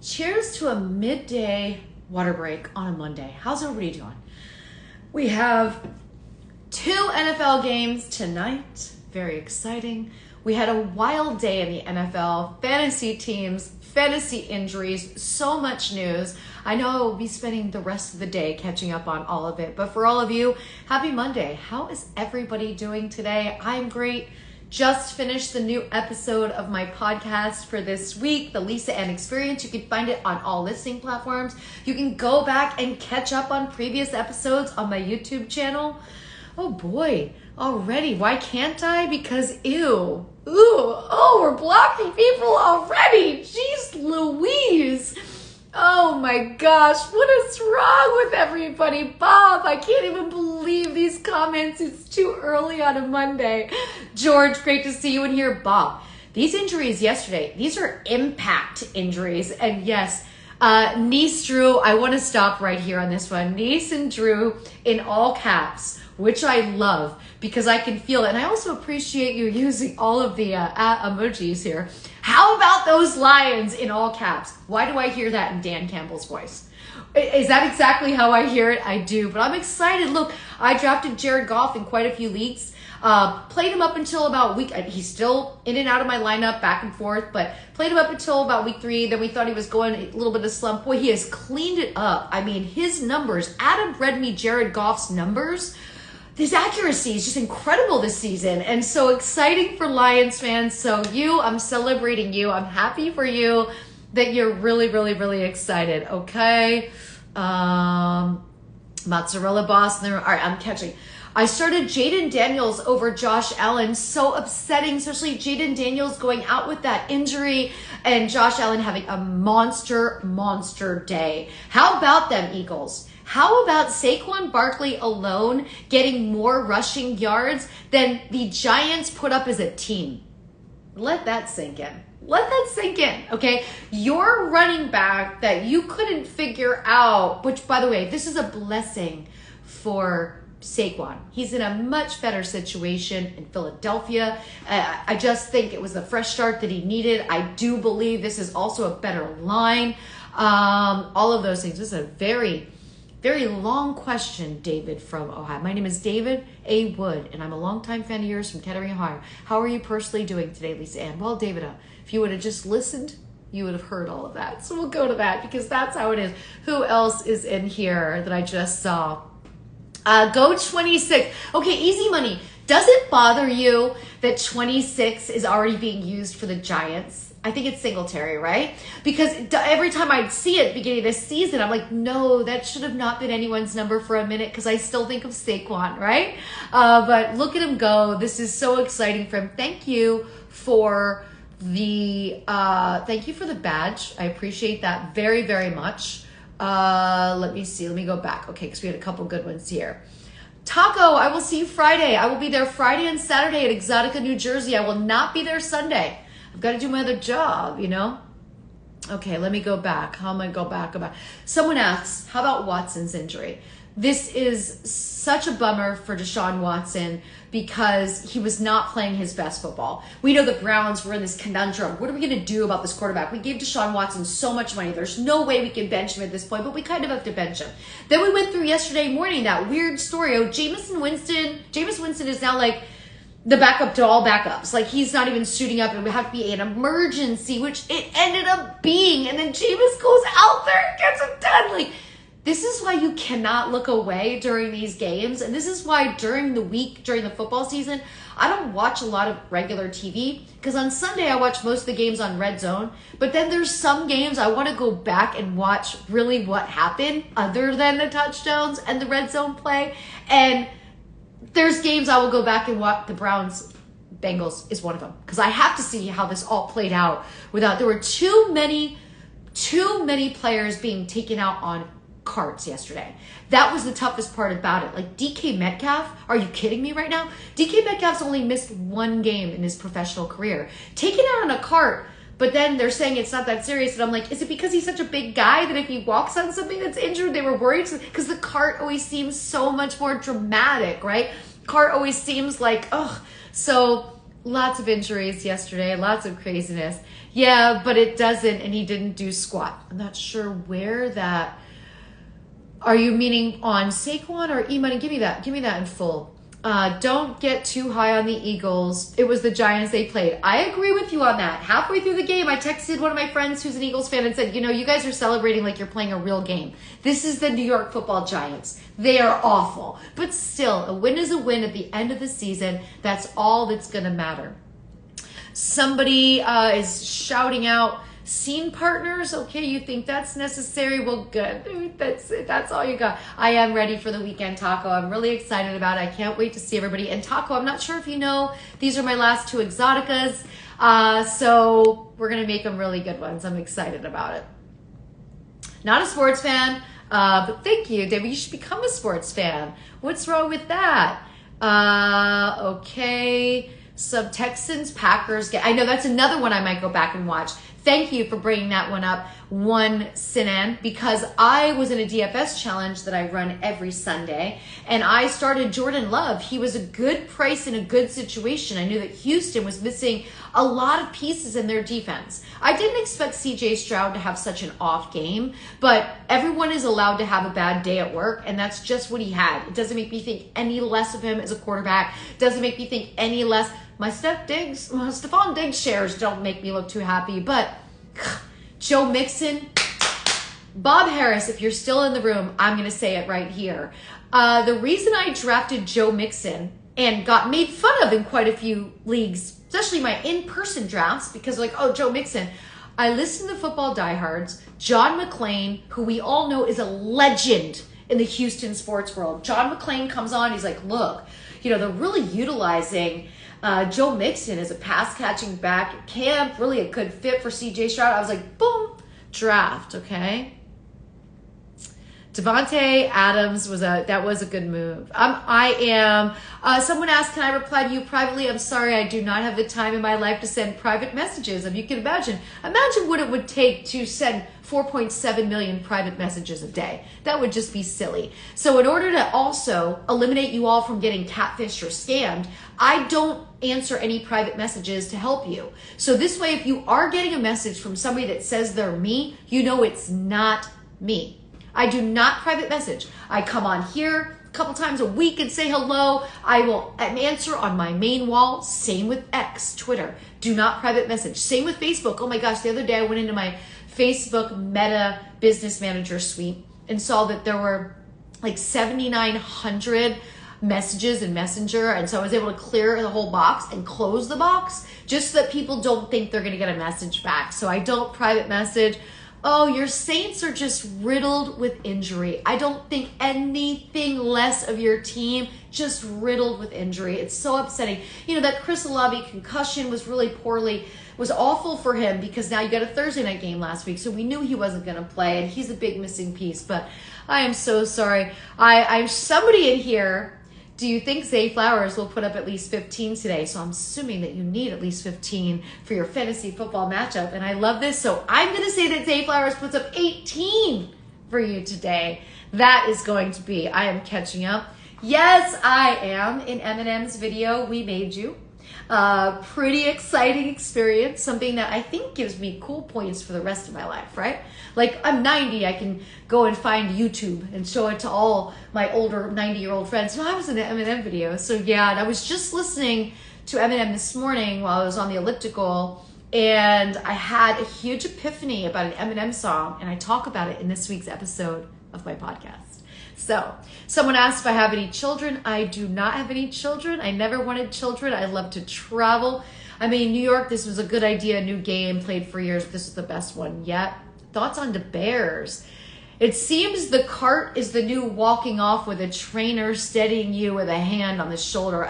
Cheers to a midday water break on a Monday. How's everybody doing? We have 2 NFL games tonight. Very exciting. We had a wild day in the NFL. Fantasy teams, fantasy injuries, so much news. I know I will be spending the rest of the day catching up on all of it. But for all of you, happy Monday. How is everybody doing today? I'm great. Just finished the new episode of my podcast for this week, The Lisa Ann Experience. You can find it on all listening platforms. You can go back and catch up on previous episodes on my YouTube channel. Oh boy, already. Why can't I? Because we're blocking people already. Jeez Louise. Oh my gosh, what is wrong with everybody? Bob, I can't even believe these comments. It's too early on a Monday. George, great to see you in here. Bob, these injuries yesterday, these are impact injuries. And yes, Niece Drew, I want to stop right here on this one. Niece and Drew in all caps, which I love because I can feel it. And I also appreciate you using all of the emojis here. How about those Lions in all caps? Why do I hear that in Dan Campbell's voice? Is that exactly how I hear it? I do, but I'm excited. Look, I drafted Jared Goff in quite a few leagues. Played him up until about week. He's still in and out of my lineup, back and forth, but played him up until about week 3. Then we thought he was going a little bit of slump. Boy, he has cleaned it up. I mean, his numbers. Adam read me Jared Goff's numbers. His accuracy is just incredible this season, and so exciting for Lions fans. So I'm celebrating you. I'm happy for you that you're really, really, really excited. Okay, mozzarella boss. All right, I'm catching. I started Jaden Daniels over Josh Allen. So upsetting, especially Jaden Daniels going out with that injury and Josh Allen having a monster day. How about them Eagles? How about Saquon Barkley alone getting more rushing yards than the Giants put up as a team? Let that sink in. Let that sink in, okay? Your running back that you couldn't figure out, which, by the way, this is a blessing for Saquon. He's in a much better situation in Philadelphia. I just think it was the fresh start that he needed. I do believe this is also a better line. All of those things. This is a very long question, David from Ohio. My name is David A. Wood, and I'm a longtime fan of yours from Kettering, Ohio. How are you personally doing today, Lisa Ann? Well, David, if you would have just listened, you would have heard all of that. So we'll go to that because that's how it is. Who else is in here that I just saw? Go 26. Okay, easy money. Does it bother you that 26 is already being used for the Giants? I think it's Singletary, right? Because every time I'd see it beginning of this season, I'm like, no, that should have not been anyone's number for a minute because I still think of Saquon, right? But look at him go. This is so exciting for him. Thank you for the badge. I appreciate that very, very much. Let me see. Let me go back. Okay, because we had a couple good ones here. Taco, I will see you Friday. I will be there Friday and Saturday at Exotica, New Jersey. I will not be there Sunday. I've got to do my other job, Okay, let me go back. How am I go back about? Someone asks, how about Watson's injury? This is such a bummer for Deshaun Watson because he was not playing his best football. We know the Browns were in this conundrum. What are we going to do about this quarterback? We gave Deshaun Watson so much money. There's no way we can bench him at this point, but we kind of have to bench him. Then we went through yesterday morning, that weird story. Jameis Winston is now like the backup to all backups. Like he's not even suiting up and we have to be an emergency, which it ended up being. And then Jameis goes out there and gets it done. Like, this is why you cannot look away during these games. And this is why during the week, during the football season, I don't watch a lot of regular TV because on Sunday I watch most of the games on Red Zone. But then there's some games I want to go back and watch really what happened other than the touchdowns and the Red Zone play. And there's games I will go back and watch. The Browns Bengals is one of them because I have to see how this all played out there were too many players being taken out on carts yesterday. That was the toughest part about it. Like DK Metcalf, are you kidding me right now? DK Metcalf's only missed 1 game in his professional career. Taken out on a cart, but then they're saying it's not that serious. And I'm like, is it because he's such a big guy that if he walks on something that's injured, they were worried? Because the cart always seems so much more dramatic, right? Cart always seems like, ugh. So lots of injuries yesterday, lots of craziness. Yeah, but it doesn't, and he didn't do squat. I'm not sure where that. Are you meaning on Saquon or E-Money? Give me that in full. Don't get too high on the Eagles. It was the Giants they played. I agree with you on that. Halfway through the game, I texted one of my friends who's an Eagles fan and said, you guys are celebrating like you're playing a real game. This is the New York Football Giants. They are awful. But still, a win is a win at the end of the season. That's all that's going to matter. Somebody is shouting out, scene partners. Okay, you think that's necessary? Well, good. That's all you got. I am ready for the weekend taco. I'm really excited about it. I can't wait to see everybody. And taco, I'm not sure if you know, these are my last 2 exoticas. So we're going to make them really good ones. I'm excited about it. Not a sports fan, but thank you, David. You should become a sports fan. What's wrong with that? Okay. Some Texans, Packers. I know that's another one I might go back and watch. Thank you for bringing that one up, one Sinan, because I was in a DFS challenge that I run every Sunday, and I started Jordan Love. He was a good price in a good situation. I knew that Houston was missing a lot of pieces in their defense. I didn't expect CJ Stroud to have such an off game, but everyone is allowed to have a bad day at work, and that's just what he had. It doesn't make me think any less of him as a quarterback. Doesn't make me think any less. My Stephon Diggs shares don't make me look too happy, but Joe Mixon, Bob Harris, if you're still in the room, I'm going to say it right here. The reason I drafted Joe Mixon and got made fun of in quite a few leagues, especially my in-person drafts, because like, oh, Joe Mixon. I listened to Football Diehards, John McClain, who we all know is a legend in the Houston sports world. John McClain comes on, he's like, look, they're really utilizing Joe Mixon as a pass-catching back at camp, really a good fit for CJ Stroud. I was like, boom, draft, okay? Devontae Adams was a good move. Someone asked, can I reply to you privately? I'm sorry, I do not have the time in my life to send private messages. If you can imagine what it would take to send 4.7 million private messages a day. That would just be silly. So in order to also eliminate you all from getting catfished or scammed, I don't answer any private messages to help you. So this way, if you are getting a message from somebody that says they're me, you know it's not me. I do not private message. I come on here a couple times a week and say hello. I will answer on my main wall. Same with X, Twitter. Do not private message. Same with Facebook. Oh my gosh, the other day I went into my Facebook Meta Business Manager suite and saw that there were like 7,900 messages in Messenger. And so I was able to clear the whole box and close the box just so that people don't think they're going to get a message back. So I don't private message. Oh, your Saints are just riddled with injury. I don't think anything less of your team, just riddled with injury. It's so upsetting. That Chris Olave concussion was was awful for him because now you got a Thursday night game last week, so we knew he wasn't going to play, and he's a big missing piece. But I am so sorry. I'm somebody in here. Do you think Zay Flowers will put up at least 15 today? So I'm assuming that you need at least 15 for your fantasy football matchup. And I love this. So I'm going to say that Zay Flowers puts up 18 for you today. That is going to be, I am catching up. Yes, I am. In Eminem's video, We Made You. Pretty exciting experience. Something that I think gives me cool points for the rest of my life, right? Like, I'm 90, I can go and find YouTube and show it to all my older 90-year-old friends. I was in an Eminem video. So yeah, and I was just listening to Eminem this morning while I was on the elliptical, and I had a huge epiphany about an Eminem song, and I talk about it in this week's episode of my podcast. So, someone asked if I have any children. I do not have any children. I never wanted children. I love to travel. I mean, New York, this was a good idea, new game, played for years. This is the best one yet. Thoughts on the Bears? It seems the cart is the new walking off with a trainer steadying you with a hand on the shoulder.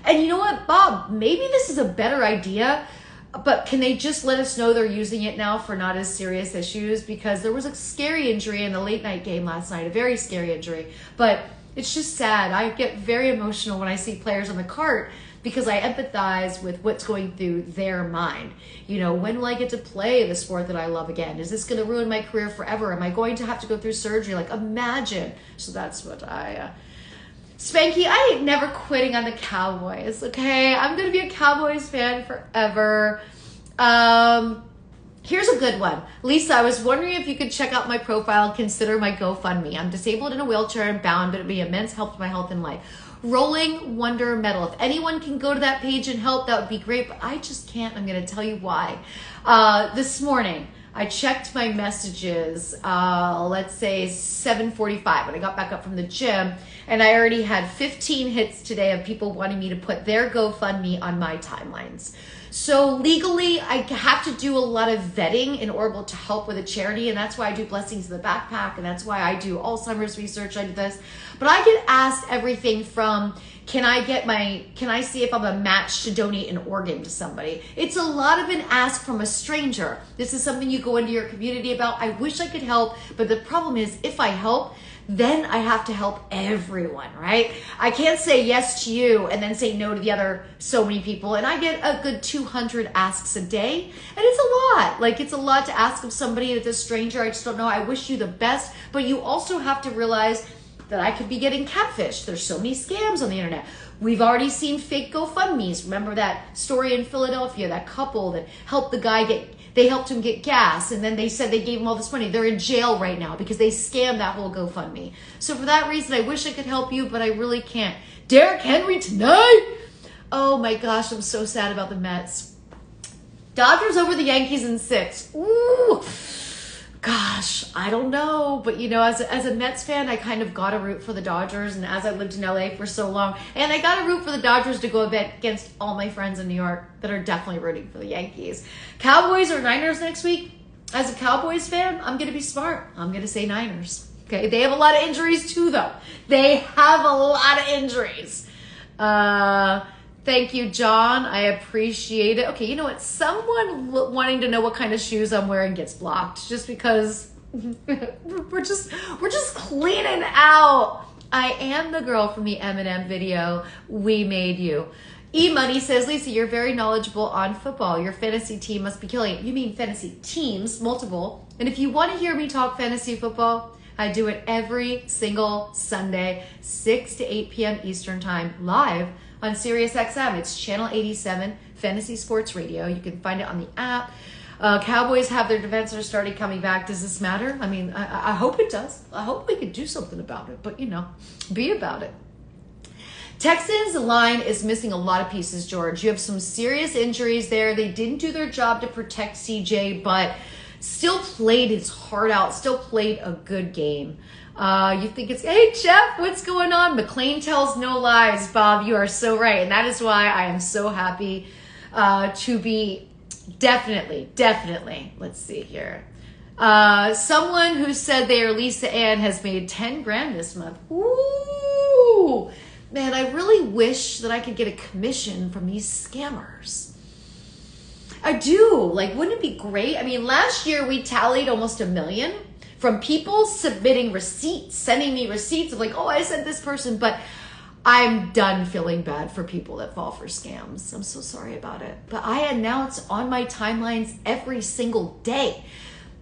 And you know what, Bob? Maybe this is a better idea, but can they just let us know they're using it now for not as serious issues? Because there was a scary injury in the late night game last night, a very scary injury. But it's just sad. I get very emotional when I see players on the cart because I empathize with what's going through their mind. When will I get to play the sport that I love again? Is this going to ruin my career forever? Am I going to have to go through surgery? Like, imagine. So that's what Spanky, I ain't never quitting on the Cowboys, okay? I'm going to be a Cowboys fan forever. Here's a good one. Lisa, I was wondering if you could check out my profile and consider my GoFundMe. I'm disabled in a wheelchair and bound, but it'd be immense help to my health and life. Rolling Wonder Medal. If anyone can go to that page and help, that would be great, but I just can't. I'm going to tell you why. This morning, I checked my messages, let's say 7:45 when I got back up from the gym, and I already had 15 hits today of people wanting me to put their GoFundMe on my timelines. So legally, I have to do a lot of vetting in order to help with a charity, and that's why I do Blessings in the Backpack, and that's why I do Alzheimer's research. I do this. But I get asked everything from, can I see if I'm a match to donate an organ to somebody? It's a lot of an ask from a stranger. This is something you go into your community about. I wish I could help, but the problem is if I help, then I have to help everyone, right? I can't say yes to you and then say no to the other so many people. And I get a good 200 asks a day. And it's a lot. Like, it's a lot to ask of somebody that's a stranger. I just don't know. I wish you the best. But you also have to realize that I could be getting catfished. There's so many scams on the internet. We've already seen fake GoFundMes. Remember that story in Philadelphia, that couple that helped the guy they helped him get gas, and then they said they gave him all this money. They're in jail right now because they scammed that whole GoFundMe. So for that reason, I wish I could help you, but I really can't. Derrick Henry tonight? Oh my gosh, I'm so sad about the Mets. Dodgers over the Yankees in 6. Ooh. Gosh, I don't know. But, you know, as a Mets fan, I kind of got to root for the Dodgers. And as I lived in LA for so long, and I got to root for the Dodgers to go a bit against all my friends in New York that are definitely rooting for the Yankees. Cowboys or Niners next week? As a Cowboys fan, I'm going to be smart. I'm going to say Niners. Okay, they have a lot of injuries too, though. They have a lot of injuries. Thank you, John. I appreciate it. Okay, you know what? Someone wanting to know what kind of shoes I'm wearing gets blocked just because we're just cleaning out. I am the girl from the Eminem video, We Made You. E-Money says, Lisa, you're very knowledgeable on football. Your fantasy team must be killing it. You mean fantasy teams, multiple. And if you want to hear me talk fantasy football, I do it every single Sunday, 6 to 8 p.m. Eastern Time, live on Sirius XM. It's channel 87, Fantasy Sports Radio. You can find it on the app. Cowboys have their defenders started coming back. Does this matter? I mean, I hope it does. I hope we could do something about it, but, you know, be about it. Texans line is missing a lot of pieces, George. You have some serious injuries there. They didn't do their job to protect CJ, but still played his heart out, still played a good game. You think it's, hey, Jeff, what's going on? McLean tells no lies, Bob. You are so right. And that is why I am so happy to be definitely, let's see here. Someone who said they are Lisa Ann has made 10 grand this month. Ooh, man, I really wish that I could get a commission from these scammers. I do. Like, wouldn't it be great? I mean, last year we tallied almost 1 million from people submitting receipts, sending me receipts of like, oh, I sent this person, but I'm done feeling bad for people that fall for scams. I'm so sorry about it. But I announce on my timelines every single day.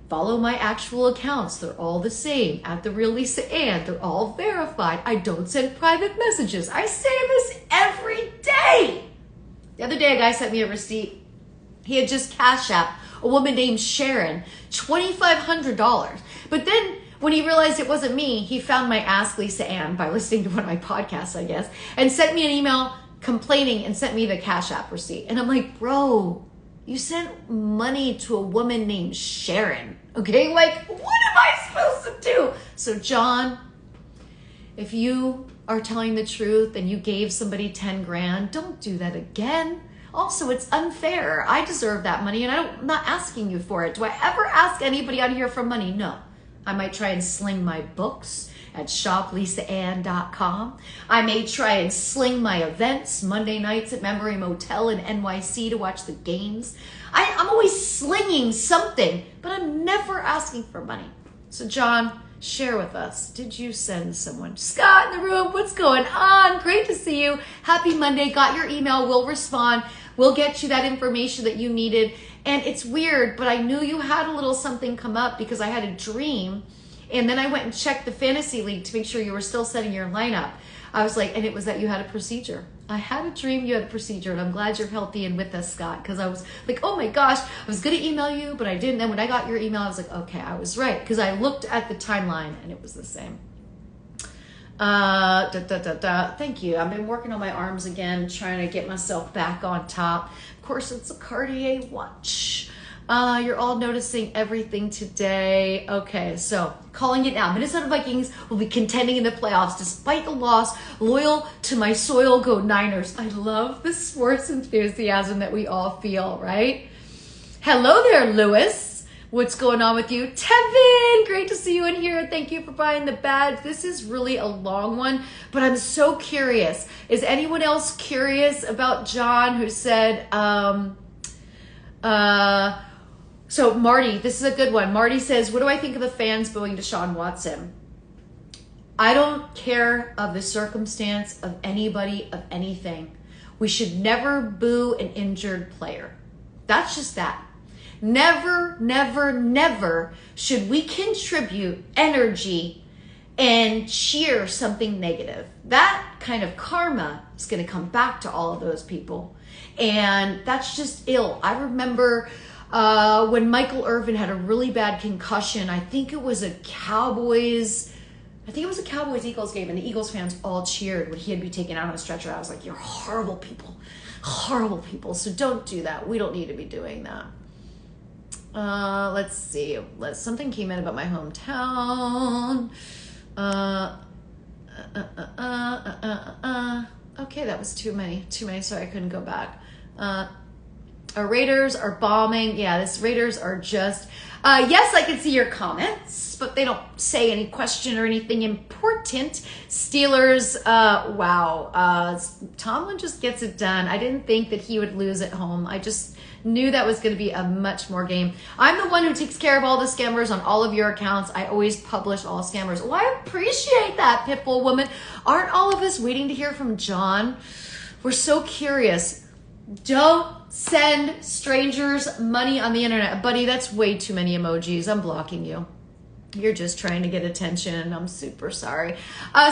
Follow my actual accounts. They're all the same. At The Real Lisa Ann. They're all verified. I don't send private messages. I say this every day. The other day, a guy sent me a receipt. He had just Cash App a woman named Sharon, $2,500. But then when he realized it wasn't me, he found my Ask Lisa Ann by listening to one of my podcasts, I guess, and sent me an email complaining and sent me the Cash App receipt. And I'm like, bro, you sent money to a woman named Sharon, okay? Like, what am I supposed to do? So John, if you are telling the truth and you gave somebody 10 grand, don't do that again. Also, it's unfair. I deserve that money, and I'm not asking you for it. Do I ever ask anybody on here for money? No. I might try and sling my books at shoplisaann.com. I may try and sling my events Monday nights at Memory Motel in NYC to watch the games. I'm always slinging something, but I'm never asking for money. So, John, share with us. Did you send someone? Scott in the room, what's going on? Great to see you. Happy Monday. Got your email. We'll respond. We'll get you that information that you needed. And it's weird, but I knew you had a little something come up because I had a dream. And then I went and checked the fantasy league to make sure you were still setting your lineup. I was like, and it was that you had a procedure. I had a dream you had a procedure, and I'm glad you're healthy and with us, Scott, because I was like, oh my gosh, I was going to email you, but I didn't. And when I got your email, I was like, okay, I was right, because I looked at the timeline, and it was the same. Thank you. I've been working on my arms again, trying to get myself back on top. Of course, it's a Cartier watch. You're all noticing everything today. Okay, so calling it now. Minnesota Vikings will be contending in the playoffs despite the loss. Loyal to my soil, go Niners. I love the sports enthusiasm that we all feel, right? Hello there, Lewis. What's going on with you? Tevin, great to see you in here. Thank you for buying the badge. This is really a long one, but I'm so curious. Is anyone else curious about John, who said, so Marty, this is a good one. Marty says, what do I think of the fans booing Deshaun Watson? I don't care of the circumstance of anybody, of anything. We should never boo an injured player. That's just that. Never, never, never should we contribute energy and cheer something negative. That kind of karma is going to come back to all of those people. And that's just ill. I remember when Michael Irvin had a really bad concussion. I think it was a Cowboys Eagles game, and the Eagles fans all cheered when he'd be taken out on a stretcher. I was like, you're horrible people. Horrible people. So don't do that. We don't need to be doing that. Let's see. Something came in about my hometown. Okay, that was too many, so I couldn't go back. Our Raiders are bombing. Yeah, this Raiders are just, yes, I can see your comments, but they don't say any question or anything important. Steelers, wow. Tomlin just gets it done. I didn't think that he would lose at home. I just knew that was going to be a much more game. I'm the one who takes care of all the scammers on all of your accounts. I always publish all scammers. Well, I appreciate that, Pitbull woman. Aren't all of us waiting to hear from John? We're so curious. Don't send strangers money on the internet. Buddy, that's way too many emojis. I'm blocking you. You're just trying to get attention. I'm super sorry.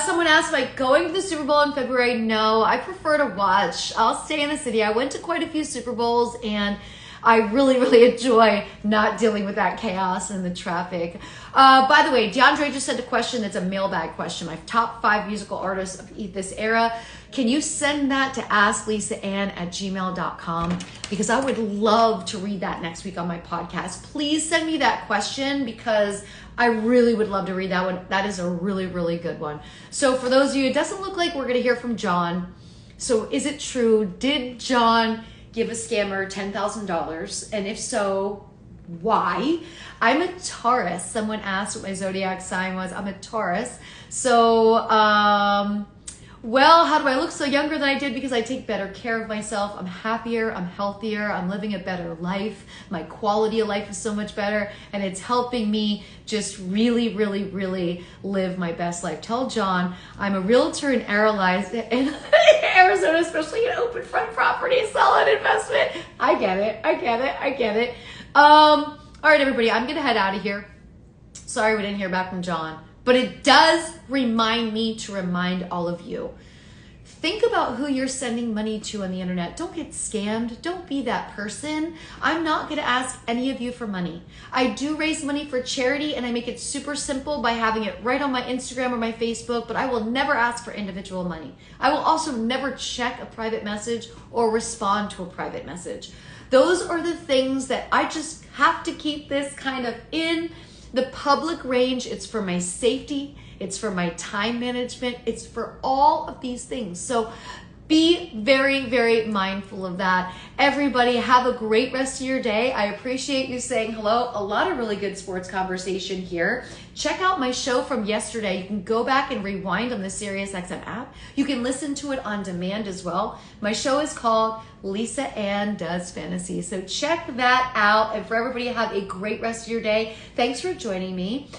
Someone asked, like, going to the Super Bowl in February? No, I prefer to watch. I'll stay in the city. I went to quite a few Super Bowls, and I really, really enjoy not dealing with that chaos and the traffic. By the way, DeAndre just sent a question that's a mailbag question. My top 5 musical artists of this era. Can you send that to asklisaann@gmail.com? Because I would love to read that next week on my podcast. Please send me that question, because I really would love to read that one. That is a really, really good one. So for those of you, it doesn't look like we're going to hear from John. So is it true? Did John give a scammer $10,000? And if so, why? I'm a Taurus. Someone asked what my zodiac sign was. I'm a Taurus. So, well, how do I look so younger than I did? Because I take better care of myself. I'm happier. I'm healthier. I'm living a better life. My quality of life is so much better. And it's helping me just really, really, really live my best life. Tell John I'm a realtor in Arizona, especially in open front property, solid investment. I get it. All right, everybody, I'm going to head out of here. Sorry we didn't hear back from John. But it does remind me to remind all of you. Think about who you're sending money to on the internet. Don't get scammed. Don't be that person. I'm not going to ask any of you for money. I do raise money for charity, and I make it super simple by having it right on my Instagram or my Facebook, but I will never ask for individual money. I will also never check a private message or respond to a private message. Those are the things that I just have to keep this kind of in the public range. It's for my safety. It's for my time management. It's for all of these things. So be very, very mindful of that. Everybody, have a great rest of your day. I appreciate you saying hello. A lot of really good sports conversation here. Check out my show from yesterday. You can go back and rewind on the SiriusXM app. You can listen to it on demand as well. My show is called Lisa Ann Does Fantasy. So check that out. And for everybody, have a great rest of your day. Thanks for joining me.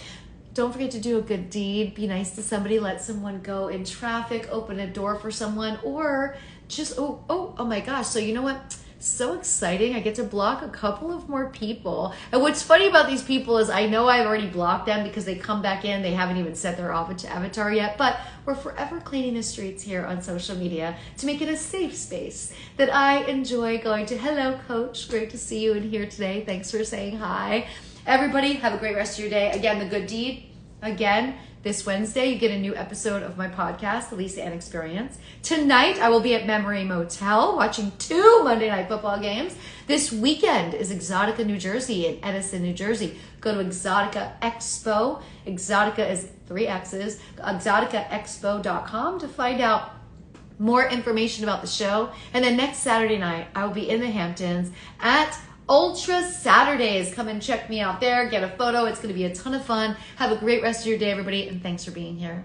Don't forget to do a good deed. Be nice to somebody. Let someone go in traffic. Open a door for someone. Or just, oh my gosh. So you know what? So exciting. I get to block a couple of more people. And what's funny about these people is I know I've already blocked them because they come back in. They haven't even set their avatar yet. But we're forever cleaning the streets here on social media to make it a safe space that I enjoy going to. Hello, Coach. Great to see you in here today. Thanks for saying hi. Everybody, have a great rest of your day. Again, The Good Deed. Again, this Wednesday, you get a new episode of my podcast, The Lisa Ann Experience. Tonight, I will be at Memory Motel watching 2 Monday Night Football games. This weekend is Exotica, New Jersey in Edison, New Jersey. Go to Exotica Expo. Exotica is 3 X's. ExoticaExpo.com to find out more information about the show. And then next Saturday night, I will be in the Hamptons at Ultra Saturdays. Come and check me out there. Get a photo. It's going to be a ton of fun. Have a great rest of your day, everybody, and thanks for being here.